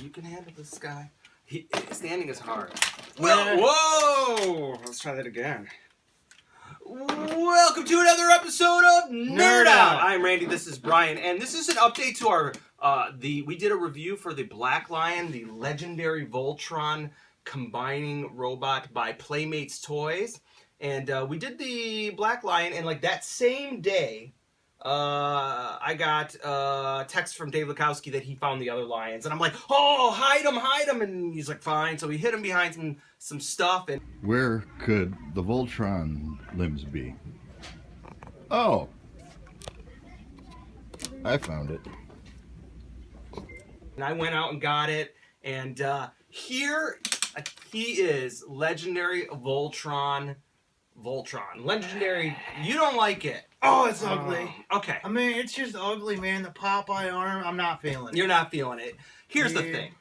You can handle this guy. Standing is hard. Yeah. Whoa! Let's try that again. Welcome to another episode of Nerd Out. I'm Randy. This is Brian, and this is an update to our we did a review for the Black Lion, the legendary Voltron combining robot by Playmates Toys, and we did the Black Lion, and like that same day, I got a text from Dave Lukowski that he found the other lions, and I'm like, oh, hide him, and he's like, fine. So we hid him behind some stuff. And where could the Voltron limbs be? Oh, I found it. And I went out and got it, and here he is, legendary Voltron. Legendary, you don't like it. Oh, it's ugly. Okay. I mean, it's just ugly, man. The Popeye arm, I'm not feeling it. You're not feeling it. Here's the thing.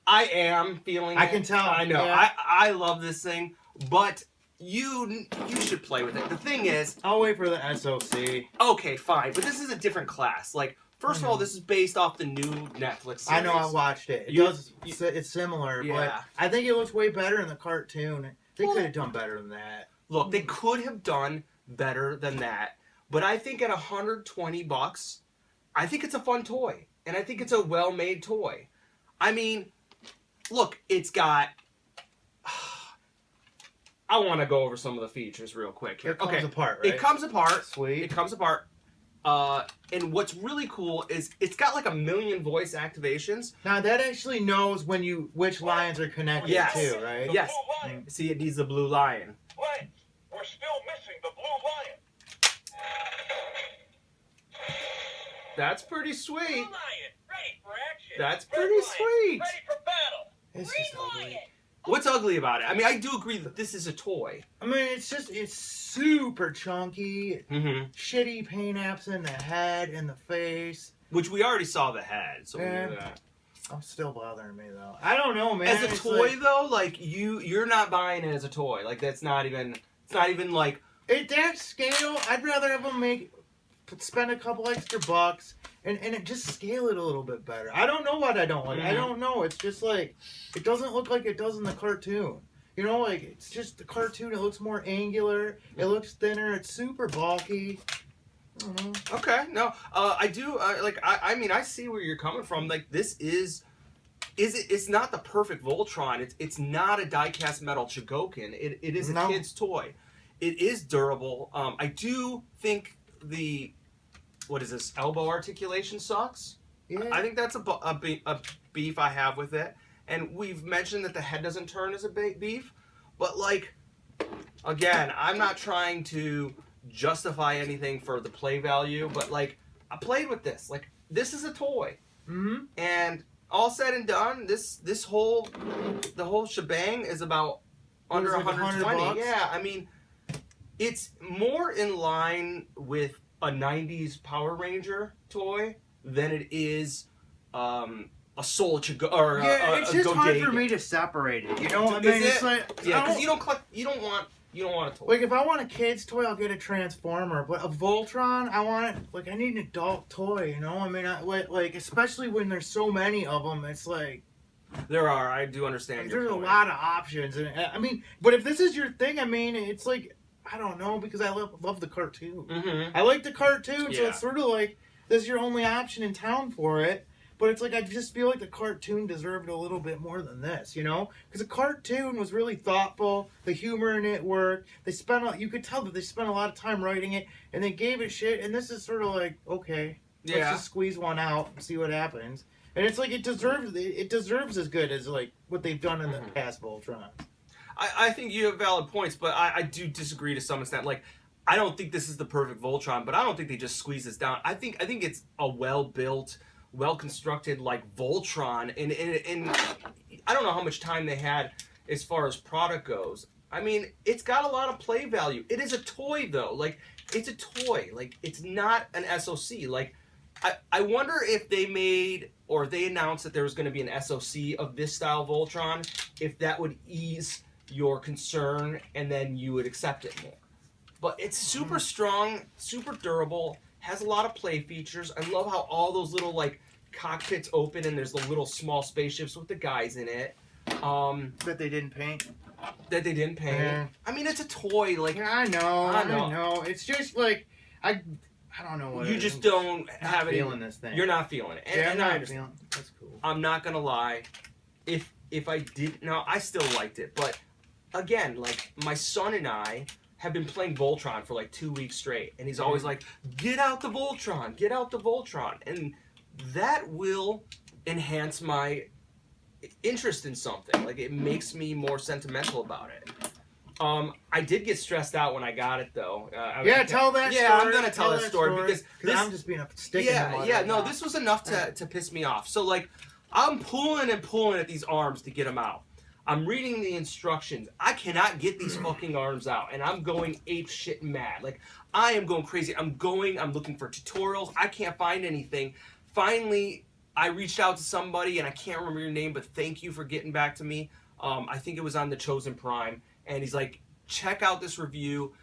I am feeling it. I can tell. I know. Yeah. I love this thing, but you should play with it. The thing is... I'll wait for the SOC. Okay, fine. But this is a different class. Like, first of all, this is based off the new Netflix series. I know, I watched it. It's similar, but I think it looks way better in the cartoon. They could have done better than that. Look, they could have done better than that. But I think at $120, I think it's a fun toy. And I think it's a well-made toy. I mean, look, it's got... I want to go over some of the features real quick here. It comes apart, right? It comes apart. Sweet. It comes apart. And what's really cool is it's got like 1 million voice activations. Now, that actually knows which lions are connected to, right? Yes. See, it needs the blue lion. Wait, we're still missing the blue lion. That's pretty sweet. Blue lion, ready for action. That's pretty sweet. Ready for battle. It's just ugly. What's ugly about it? I mean, I do agree that this is a toy. I mean, it's super chunky. Mm-hmm. Shitty paint apps in the head and the face. Which we already saw the head, so we knew that. I'm still bothering me though. I don't know, man. As a toy though, like you're not buying it as a toy. Like it's not even like at that scale. I'd rather have them spend a couple extra bucks and it just scale it a little bit better. I don't know what I don't like. I don't know. It's just like it doesn't look like it does in the cartoon. You know, like it's just the cartoon. It looks more angular. It looks thinner. It's super bulky. I don't know. Okay, no, I do like. I mean, I see where you're coming from. Like this it's not the perfect Voltron. It's not a die-cast metal Chogokin. It is a kid's toy. It is durable. I do think the elbow articulation sucks. Yeah. I think that's a beef I have with it. And we've mentioned that the head doesn't turn as a beef, but like, again, I'm not trying to justify anything for the play value, but like, I played with this. Like, this is a toy, and all said and done, the whole shebang is about under $120. Yeah, I mean, it's more in line with a 90s Power Ranger toy than it is a Soul of Chogokin or it's just hard for me to separate it. You know, I mean, it's like because you don't want a toy. Like if I want a kid's toy, I'll get a Transformer. But a Voltron, I need an adult toy. You know, I mean, like especially when there's so many of them, it's like there are. I do understand. There's a lot of options, and I mean, but if this is your thing, I mean, it's like I don't know because I love the cartoon. I like the cartoon, so it's sort of like this is your only option in town for it. But it's like I just feel like the cartoon deserved a little bit more than this, you know? Because the cartoon was really thoughtful. The humor in it worked. You could tell that they spent a lot of time writing it, and they gave it shit. And this is sort of like, okay, let's just squeeze one out and see what happens. And it's like it deserves as good as like what they've done in the past Voltrons. I think you have valid points, but I do disagree to some extent. Like, I don't think this is the perfect Voltron, but I don't think they just squeeze this down. I think it's a well-built, well-constructed like Voltron, and I don't know how much time they had as far as product goes. I mean, it's got a lot of play value. It is a toy though. Like, it's a toy. Like, it's not an SOC. Like, I wonder if they announced that there was going to be an SOC of this style Voltron, if that would ease your concern and then you would accept it more. But it's super strong, super durable, has a lot of play features. I love how all those little like cockpit's open and there's the little small spaceships with the guys in it. That they didn't paint. Yeah. I mean, it's a toy. Like, Yeah, I know. It's just like I don't know what you just don't have it. Feeling this thing. You're not feeling it. Yeah, and I'm I not understand. feeling. That's cool. I'm not gonna lie. If I didn't, no, I still liked it. But again, like my son and I have been playing Voltron for like 2 weeks straight, and he's always like, "Get out the Voltron, get out the Voltron," and that will enhance my interest in something. Like it makes me more sentimental about it. I did get stressed out when I got it though. Tell that story. Yeah, I'm gonna tell that story because I'm just being a stick in the mud. Yeah, no, this was enough to piss me off. So like, I'm pulling and pulling at these arms to get them out. I'm reading the instructions. I cannot get these fucking arms out, and I'm going ape shit mad. Like I am going crazy. I'm looking for tutorials. I can't find anything. Finally, I reached out to somebody, and I can't remember your name, but thank you for getting back to me. I think it was on the Chosen Prime. And he's like, check out this review,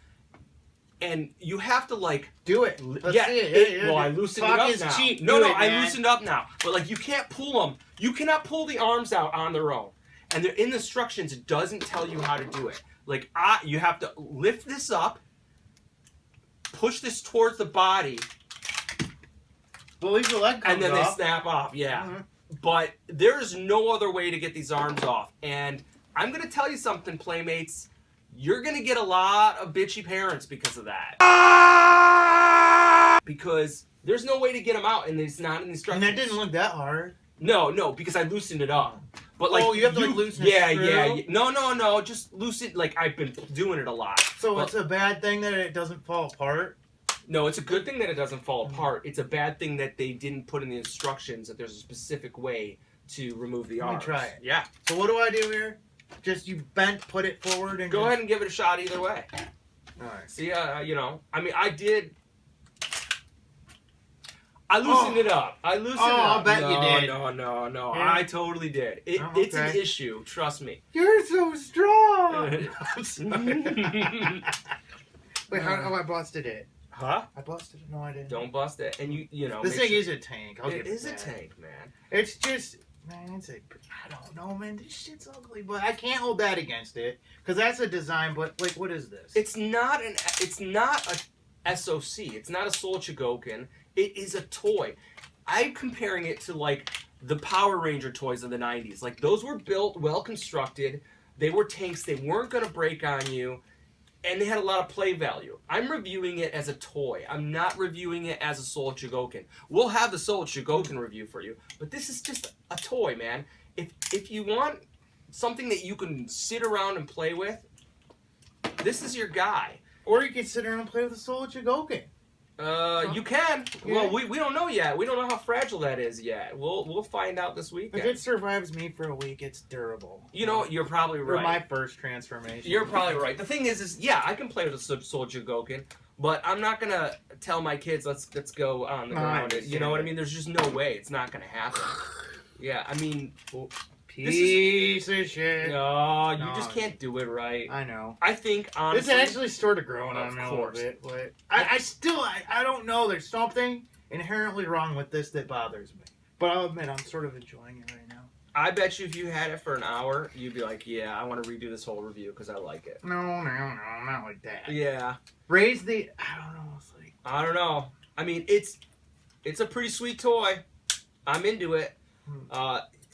and you have to like do it. Let's see it. Well, I loosened Talk it up is now. cheap. No, I I loosened up now. But like, you can't pull them. You cannot pull the arms out on their own. And they're in the instructions. It doesn't tell you how to do it. Like, you have to lift this up, push this towards the body, leave the leg comes and then off. they snap off. Yeah. Mm-hmm. But there's no other way to get these arms off. And I'm going to tell you something, Playmates. You're going to get a lot of bitchy parents because of that. Because there's no way to get them out, and it's not in the instructions. And that didn't look that hard. No, because I loosened it up. But like, you have to like loosen it through? Yeah. No, just loosen. Like, I've been doing it a lot. So it's a bad thing that it doesn't fall apart? No, it's a good thing that it doesn't fall apart. It's a bad thing that they didn't put in the instructions that there's a specific way to remove the arms. Let me try it. Yeah. So what do I do here? Just you put it forward and go ahead and give it a shot either way. All right. See, I mean, I loosened it up. I loosened it up. I'll bet you did. No. Yeah. I totally did. It's an issue. Trust me. You're so strong. I'm sorry. Wait, how I busted it? Huh? I busted it? No, I didn't. Don't bust it. And you know. This thing is a tank. It is a tank, man. It's just, man, I don't know, man. This shit's ugly, but I can't hold that against it because that's a design. But like, what is this? It's not a SOC. It's not a Soul Chogokin. It is a toy. I'm comparing it to like the Power Ranger toys of the 90s. Like those were built, well constructed. They were tanks. They weren't going to break on you. And they had a lot of play value. I'm reviewing it as a toy. I'm not reviewing it as a Soul Chogokin. We'll have the Soul Chogokin review for you. But this is just a toy, man. If you want something that you can sit around and play with, this is your guy. Or you can sit around and play with the Soul of Chogokin. You can. Yeah. Well, we don't know yet. We don't know how fragile that is yet. We'll find out this weekend. If it survives me for a week, it's durable. You know, you're probably right. For my first transformation. You're probably right. The thing is yeah, I can play with a Soul Chogokin, but I'm not gonna tell my kids let's go on the ground. You know what I mean? There's just no way. It's not gonna happen. Yeah, I mean, piece of shit. No, you just can't do it right. I know. I think honestly, this actually started growing on me a little bit, but I don't know. There's something inherently wrong with this that bothers me. But I'll admit, I'm sort of enjoying it right now. I bet you if you had it for an hour, you'd be like, yeah, I want to redo this whole review because I like it. No, not like that. Yeah. I don't know. It's like, I don't know. I mean, it's a pretty sweet toy. I'm into it.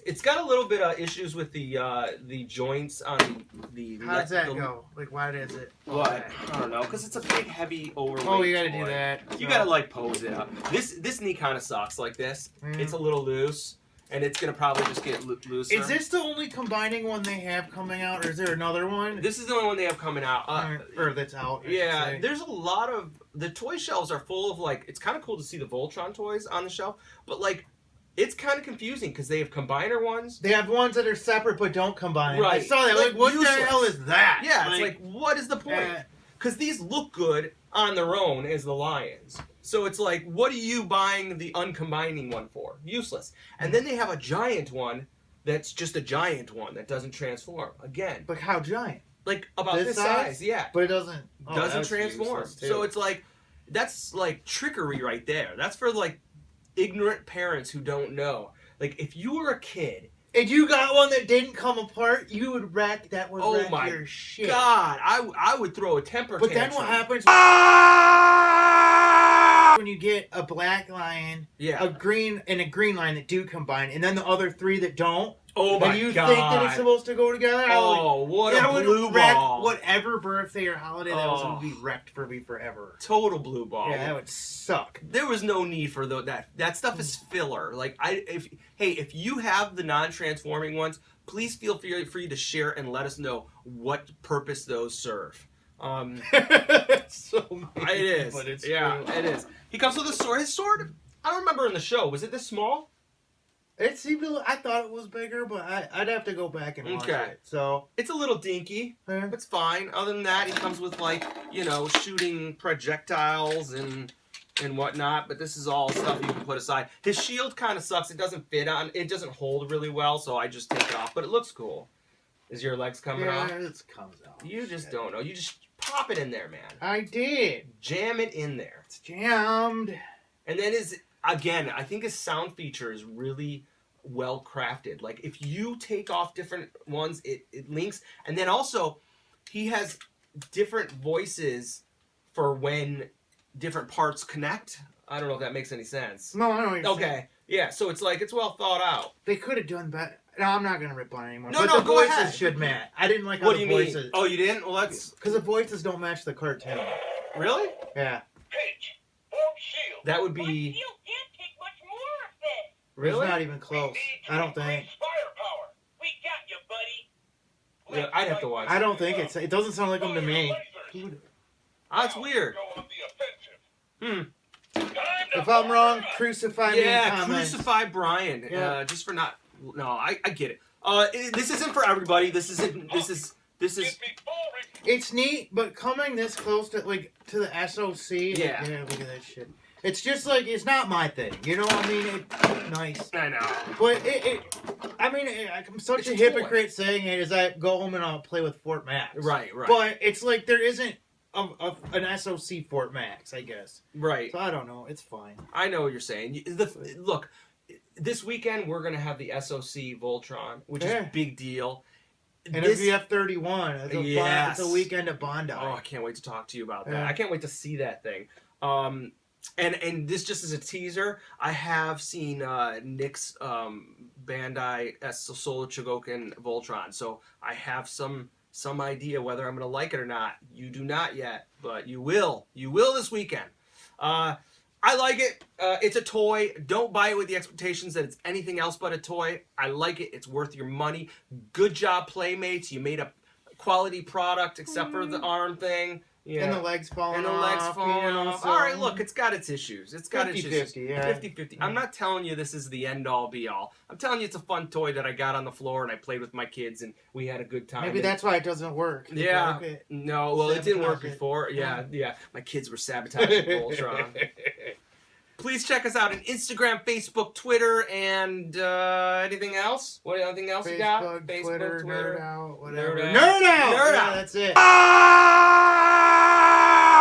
It's got a little bit of issues with the joints on the. How does that go? Like, why does it? What? I don't know, because it's a big, heavy, overweight. Oh, you gotta toy. do that. You gotta like pose it up. This knee kind of sucks like this. It's a little loose, and it's gonna probably just get looser. Is this the only combining one they have coming out, or is there another one? This is the only one they have coming out. Or that's out. Yeah, there's a lot of the toy shelves are full of like. It's kind of cool to see the Voltron toys on the shelf, but like. It's kind of confusing because they have combiner ones. They have ones that are separate but don't combine. Right. I saw that. Like, what useless. the hell is that? Yeah, it's like, what is the point? Because these look good on their own as the Lions. So it's like, what are you buying the uncombining one for? Useless. And then they have a giant one that's just a giant one that doesn't transform. Again. But how giant? Like about this size, yeah. But it doesn't transform. So it's like, that's like trickery right there. That's for like ignorant parents who don't know. Like, if you were a kid... If you got one that didn't come apart, you would wreck that would Oh wreck my your shit. God, I would throw a temper But tantrum. then what happens when you get a black lion, Yeah. a green lion that do combine, and then the other 3 that don't? Oh my and you God. think that it's supposed to go together? Oh, what a blue would wreck ball. whatever birthday or holiday that was Oh. going to be wrecked for me forever. Total blue ball. Yeah, that would suck. There was no need for that stuff is filler. Like if you have the non-transforming ones, please feel free to share and let us know what purpose those serve. So mean, It is. but it's yeah, true. it is. He comes with a sword. His sword, I don't remember in the show. Was it this small? It seemed I thought it was bigger, but I'd have to go back and watch Okay. it. So It's a little dinky. yeah. It's fine. Other than that, he comes with shooting projectiles and whatnot. But this is all stuff you can put aside. His shield kind of sucks. It doesn't fit on. It doesn't hold really well, so I just take it off. But it looks cool. Is your legs coming off? it comes out. You just don't know. You just pop it in there, man. I did. Jam it in there. It's jammed. And then I think his sound feature is really well crafted. Like if you take off different ones, it links. And then also he has different voices for when different parts connect. I don't know if that makes any sense. No, I don't know. Okay. Yeah, so it's well thought out. They could have done better. No, I'm not gonna rip on it anymore. No, but no, the go voices ahead. should match. I didn't like how What do the you mean? voices. Oh, you didn't? Well, that's Because the voices don't match the cartoon. really? Yeah. Pitch. Form shield. That would But be you can't take much more of this. really. It's not even close. I don't think. Increase firepower. We got you, buddy. Yeah, I'd have to watch. I don't think it doesn't sound like them to me. Lasers. That's weird. Go on the offensive. Time to If I'm wrong, fire up. crucify me in Yeah, comments. crucify Brian. Yeah. Just for not. No, I get it. This isn't for everybody. This is. Give me full It's neat, but coming this close to the SOC, Yeah. look at that shit. It's just like it's not my thing, you know what I mean? It's nice, I know. but I'm such It's a a hypocrite saying it as I go home and I'll play with Fort Max. Right. But it's like there isn't an SOC Fort Max, I guess. Right. So I don't know. It's fine. I know what you're saying. Look, this weekend we're gonna have the SOC Voltron, which is Yeah. a big deal. And This- if you have 31, it's a weekend at Bondi. Oh, I can't wait to talk to you about that. Yeah. I can't wait to see that thing. And this just as a teaser, I have seen Nick's Bandai Soul of Chogokin Voltron, so I have some idea whether I'm gonna like it or not. You do not yet, but you will. You will this weekend. I like it. It's a toy. Don't buy it with the expectations that it's anything else but a toy. I like it. It's worth your money. Good job, Playmates. You made a quality product, except for the arm thing. Yeah. And the legs falling And the off. legs falling you know, off. so- All right, look, it's got its issues. It's got its issues. 50-50, yeah. 50-50. I'm not telling you this is the end-all, be-all. I'm telling you it's a fun toy that I got on the floor and I played with my kids and we had a good time. Maybe And- that's why it doesn't work. They Yeah. broke it. No, well, it didn't work Sabotage it. before. Yeah. My kids were sabotaging Voltron. Please check us out on Instagram, Facebook, Twitter, and anything else? Anything else you got? Facebook, Twitter, Nerd Out, whatever. Nerd Out. Nerd Out! Nerd Yeah, Out. that's it.